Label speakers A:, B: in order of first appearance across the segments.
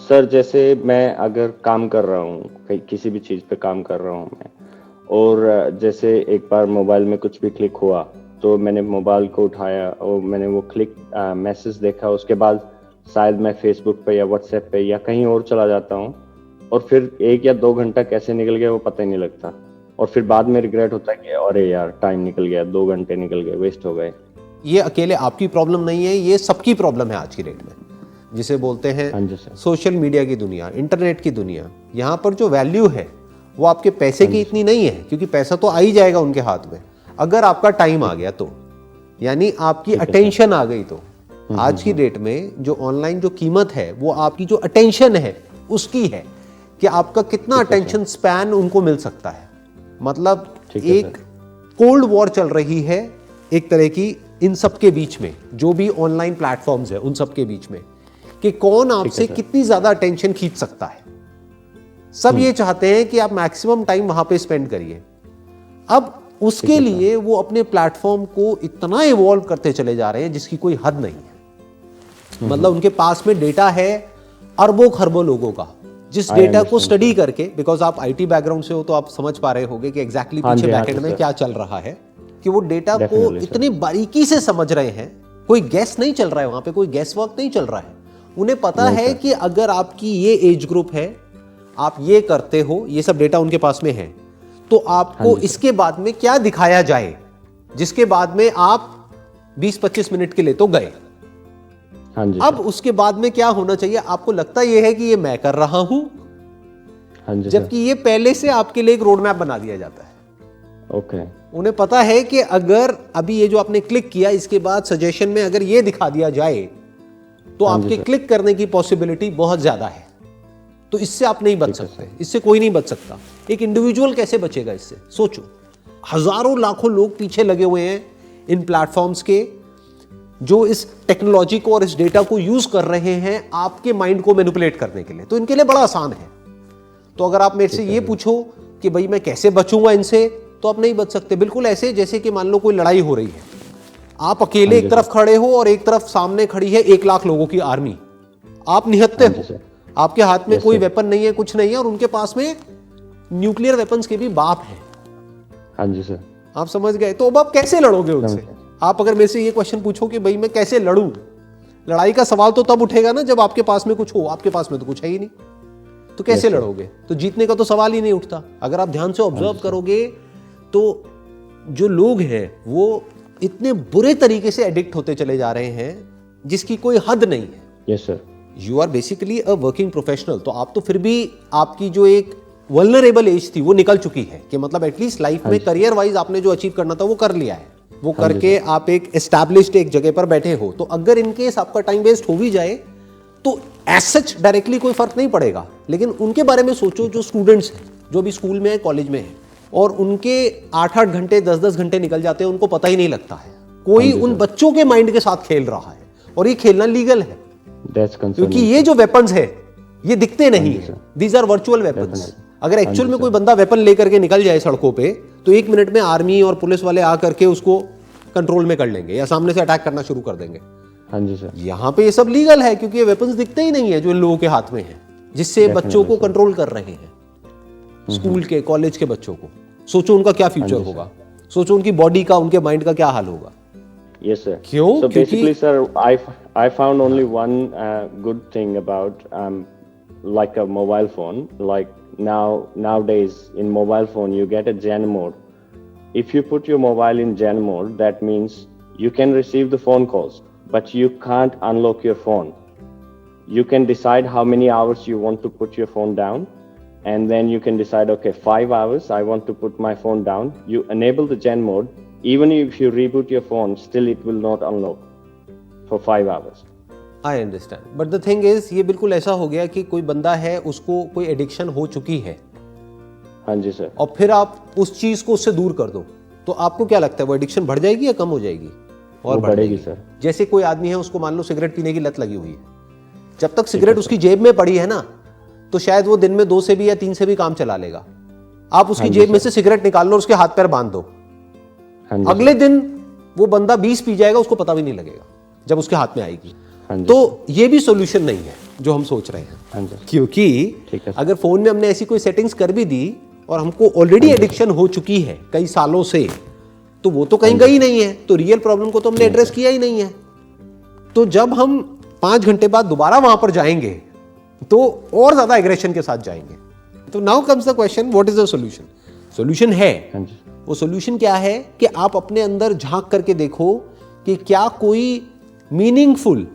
A: Sir जैसे मैं अगर काम कर रहा हूँ, कहीं किसी भी चीज़ पे काम कर रहा हूँ मैं, और जैसे एक बार मोबाइल में कुछ भी क्लिक हुआ, तो मैंने मोबाइल को उठाया और मैंने वो क्लिक मैसेज देखा, उसके बाद शायद मैं फेसबुक पे या व्हाट्सएप पे या कहीं और चला जाता हूँ, और फिर 1 या 2 घंटा कैसे निकल गया वो पता ही नहीं लगता, और फिर बाद में रिग्रेट होता है कि अरे यार टाइम निकल गया, 2 घंटे निकल गए, वेस्ट हो गए।
B: ये अकेले आपकी प्रॉब्लम नहीं है, ये सबकी प्रॉब्लम है आज की डेट में, जिसे बोलते
A: हाँ
B: हैं
A: जी सर।
B: सोशल मीडिया की दुनिया, इंटरनेट की दुनिया। यहाँ पर जो वैल्यू है वो आपके पैसे की इतनी नहीं है, क्योंकि पैसा तो आ ही जाएगा उनके हाथ में, अगर आपका टाइम आ गया तो, यानी आपकी अटेंशन आ गई तो। आज की डेट में जो ऑनलाइन जो कीमत है वो आपकी जो अटेंशन है उसकी है, कि आपका कितना अटेंशन स्पैन उनको मिल सकता है। मतलब एक कोल्ड वॉर चल रही है एक तरह की इन सब के बीच में, जो भी ऑनलाइन प्लेटफॉर्म्स है उन सब के बीच में, कि कौन आपसे कितनी ज्यादा अटेंशन खींच सकता है। सब ये चाहते हैं कि आप मैक्सिमम टाइम वहां पे स्पेंड करिए। अब उसके लिए वो अपने प्लेटफॉर्म को इतना इवॉल्व करते चले जा रहे हैं जिसकी कोई हद नहीं है। मतलब उनके पास में डेटा है अरबों खरबों लोगों का, जिस डेटा को स्टडी करके, बिकॉज आप आईटी बैकग्राउंड से हो तो आप समझ पा रहे होगे कि एग्जैक्टली पीछे बैकएंड में क्या चल रहा है, कि वो डेटा को इतनी बारीकी से समझ रहे हैं। कोई गैस नहीं चल रहा है वहां पे, कोई गैस वर्क नहीं चल रहा है। उन्हें पता है कि अगर आपकी ये एज ग्रुप है, आप ये करते हो, ये सब डेटा उनके पास में है, तो आपको इसके बाद में क्या दिखाया जाए, जिसके बाद में आप 20-25 मिनट के लिए तो गए। अब उसके बाद में क्या होना चाहिए, आपको लगता यह है कि ये मैं कर रहा हूं, जबकि ये पहले से आपके लिए एक रोड मैप बना दिया जाता है।
A: ओके।
B: उन्हें पता है कि अगर अभी ये जो आपने क्लिक किया, इसके बाद सजेशन में अगर ये दिखा दिया जाए तो आपके क्लिक करने की पॉसिबिलिटी बहुत ज्यादा है। तो इससे आप नहीं बच सकते, इससे कोई नहीं बच सकता। एक इंडिविजुअल कैसे बचेगा इससे, सोचो। हजारों लाखों लोग पीछे लगे हुए हैं इन प्लेटफॉर्म्स के, जो इस टेक्नोलॉजी को और इस डेटा को यूज कर रहे हैं आपके माइंड को मैनिपुलेट करने के लिए। तो इनके लिए बड़ा आसान है। तो अगर आप मेरे से ये पूछो कि भाई मैं कैसे बचूंगा इनसे, तो आप नहीं बच सकते। बिल्कुल ऐसे जैसे कि मान लो कोई लड़ाई हो रही है, आप अकेले एक तरफ खड़े हो और एक तरफ सामने खड़ी है 1 लाख लोगों की आर्मी। आप निहत्ते हो, आपके हाथ में कोई वेपन नहीं है, कुछ नहीं है, और उनके पास में न्यूक्लियर वेपन्स के भी बाप है।
A: हाँ जी सर।
B: आप समझ गए। तो अब आप कैसे लड़ोगे उनसे? आप अगर मेरे से ये क्वेश्चन पूछो कि भाई मैं कैसे लड़ूं, लड़ाई का सवाल तो तब उठेगा ना जब आपके पास में कुछ हो। आपके पास में तो कुछ है ही नहीं, तो कैसे लड़ोगे? तो जीतने का तो सवाल ही नहीं उठता। अगर आप ध्यान से ऑब्जर्व करोगे तो जो लोग हैं वो इतने बुरे तरीके से एडिक्ट होते चले जा रहे हैं जिसकी कोई हद नहीं है।
A: Yes sir.
B: You are basically a working professional, तो आप तो फिर भी आपकी जो एक वल्नरेबल एज थी वो निकल चुकी है, कि मतलब एटलीस्ट लाइफ में करियर वाइज आपने जो अचीव करना था वो कर लिया है। वो करके आप एक एस्टैब्लिश्ड एक जगह पर बैठे हो। तो अगर इन केस आपका टाइम वेस्ट हो भी जाए तो एज सच डायरेक्टली कोई फर्क नहीं पड़ेगा। लेकिन उनके बारे में सोचो जो स्टूडेंट्स हैं, जो भी स्कूल में है, कॉलेज में है, और उनके 8-8 घंटे 10-10 घंटे निकल जाते हैं, उनको पता ही नहीं लगता है। कोई उन बच्चों के माइंड के साथ खेल रहा है, और ये खेलना लीगल है, क्योंकि ये जो वेपन्स है ये दिखते नहीं है। These are virtual weapons. अगर एक्चुअल में कोई बंदा वेपन लेकर के निकल जाए सड़कों पे, तो 1 मिनट में आर्मी और पुलिस वाले आकर के उसको कंट्रोल में कर लेंगे या सामने से अटैक करना शुरू कर देंगे।
A: हाँ जी सर।
B: यहाँ पे ये सब लीगल है, क्योंकि ये वेपन्स दिखते ही नहीं है जो इन लोगों के हाथ में है, जिससे बच्चों को कंट्रोल कर रहे हैं, स्कूल के, कॉलेज के बच्चों को। सोचो उनका क्या फ्यूचर होगा, सोचो उनकी बॉडी का, उनके माइंड का क्या हाल होगा।
A: Yes sir.
B: क्यों?
A: So basically sir, I found only one good thing about like a mobile phone. Like nowadays in mobile phone you get a Zen mode. If you put your mobile in Zen mode, that means you can receive the phone calls, but you can't unlock your phone. You can decide how many hours you want to put your phone down, and then you can decide, okay, 5 hours I want to put my phone down. You enable the Zen mode. Even if you reboot your phone, still it will not unlock for 5 hours.
B: I understand. But the thing is, ये बिल्कुल ऐसा हो गया कि कोई बंदा है, उसको कोई एडिक्शन हो चुकी है।
A: हाँ जी सर।
B: और फिर आप उस चीज को उससे दूर कर दो, तो आपको क्या लगता है वो एडिक्शन बढ़ जाएगी या कम हो जाएगी? और
A: बढ़ेगी सर।
B: जैसे कोई आदमी है, उसको मान लो सिगरेट पीने की लत लगी हुई है। जब तक सिगरेट उसकी जेब में पड़ी है ना, तो शायद वो दिन में 2 से भी या 3 से भी काम चला लेगा। आप उसकी जेब में से सिगरेट निकाल लो, उसके हाथ पैर बांध दो, अगले दिन वो बंदा 20 पी जाएगा, उसको पता भी नहीं लगेगा जब उसके हाथ में आएगी।
A: हाँ जी
B: तो ये भी सॉल्यूशन नहीं है जो हम सोच रहे हैं,
A: हाँ जी
B: क्योंकि
A: ठीक है
B: अगर फोन में हमने ऐसी कोई सेटिंग्स कर भी दी और हमको ऑलरेडी एडिक्शन हो चुकी है कई सालों से, तो वो तो कहीं गई नहीं है, तो रियल प्रॉब्लम को तो हमने एड्रेस किया ही नहीं है। तो जब हम 5 घंटे बाद दोबारा वहां पर जाएंगे तो और ज्यादा एग्रेशन के साथ जाएंगे। तो now comes the question, what is the solution? Solution है,
A: हाँ जी
B: वो सॉल्यूशन क्या है कि आप अपने अंदर झांक करके देखो कि क्या कोई मीनिंगफुल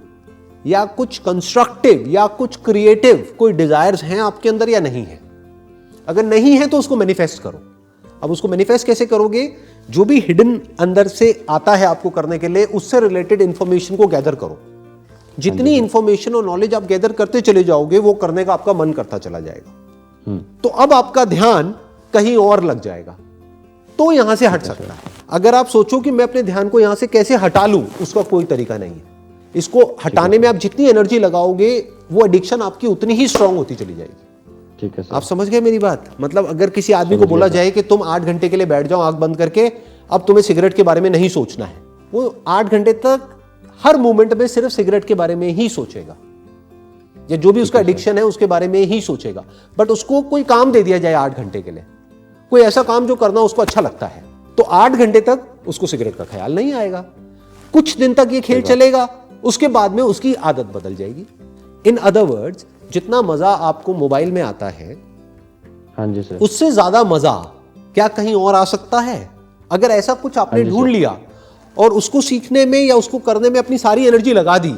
B: या कुछ कंस्ट्रक्टिव या कुछ क्रिएटिव कोई डिजायर्स हैं आपके अंदर या नहीं है। अगर नहीं है तो उसको मैनिफेस्ट करो। अब उसको मैनिफेस्ट कैसे करोगे? जो भी हिडन अंदर से आता है आपको करने के लिए, उससे रिलेटेड इंफॉर्मेशन को गैदर करो। जितनी इंफॉर्मेशन और नॉलेज आप गैदर करते चले जाओगे वो करने का आपका मन करता चला जाएगा। तो अब आपका ध्यान कहीं और लग जाएगा, तो यहां से हट सकता है। अगर आप सोचो कि मैं अपने ध्यान को यहां से कैसे हटा लूं, उसका कोई तरीका नहीं है। इसको हटाने में आप जितनी एनर्जी लगाओगे वो एडिक्शन आपकी उतनी ही स्ट्रांग होती चली जाएगी।
A: ठीक है सर।
B: आप समझ गए मेरी बात? मतलब अगर किसी आदमी को बोला जाए कि तुम 8 घंटे के लिए बैठ जाओ आंख बंद करके, अब तुम्हें सिगरेट के बारे में नहीं सोचना है, वो 8 घंटे तक हर मोमेंट में सिर्फ सिगरेट के बारे में ही सोचेगा, या जो भी उसका एडिक्शन है उसके बारे में ही सोचेगा। बट उसको कोई काम दे दिया जाए 8 घंटे के लिए, कोई ऐसा काम जो करना उसको अच्छा लगता है, तो 8 घंटे तक उसको सिगरेट का ख्याल नहीं आएगा। कुछ दिन तक ये खेल चलेगा, उसके बाद में उसकी आदत बदल जाएगी। इन अदर वर्ड्स, जितना मजा आपको मोबाइल में आता है,
A: हाँ जी सर,
B: उससे ज्यादा मजा क्या कहीं और आ सकता है? अगर ऐसा कुछ आपने ढूंढ लिया और उसको सीखने में या उसको करने में अपनी सारी एनर्जी लगा दी,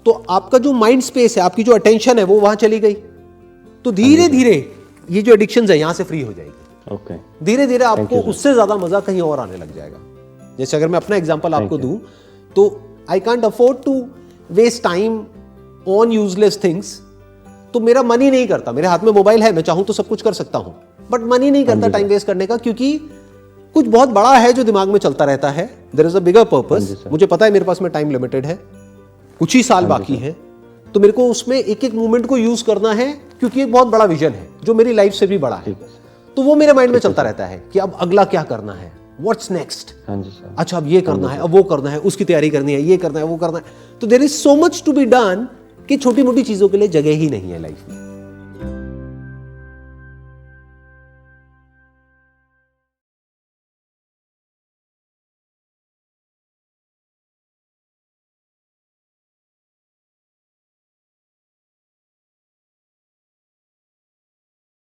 B: तो आपका जो माइंड स्पेस है, आपकी जो अटेंशन है, वो वहां चली गई। तो धीरे धीरे ये जो एडिक्शन है यहां से फ्री हो जाएगी।
A: ओके,
B: धीरे धीरे आपको उससे ज्यादा मजा कहीं और आने लग जाएगा। जैसे अगर मैं अपना एग्जांपल आपको दूं, तो I can't afford to waste time on useless things. तो मेरा मन ही नहीं करता, मेरे हाथ में मोबाइल है, मैं चाहूं तो सब कुछ कर सकता हूं, बट मन ही नहीं करता टाइम वेस्ट करने का, क्योंकि कुछ बहुत बड़ा है जो दिमाग में चलता रहता है। There is a bigger purpose. मुझे पता है मेरे पास में टाइम लिमिटेड है, कुछ ही साल बाकी है, तो मेरे को उसमें एक एक मोमेंट को यूज करना है, क्योंकि एक बहुत बड़ा विजन है जो मेरी लाइफ से भी बड़ा है। तो वो मेरे माइंड में चलता रहता है कि अब अगला क्या करना है, व्हाट्स नेक्स्ट। अच्छा, अब ये करना है, अब वो करना है, उसकी तैयारी करनी है, ये करना है, वो करना है। तो there is so much to be done कि छोटी मोटी चीजों के लिए जगह ही नहीं है लाइफ में।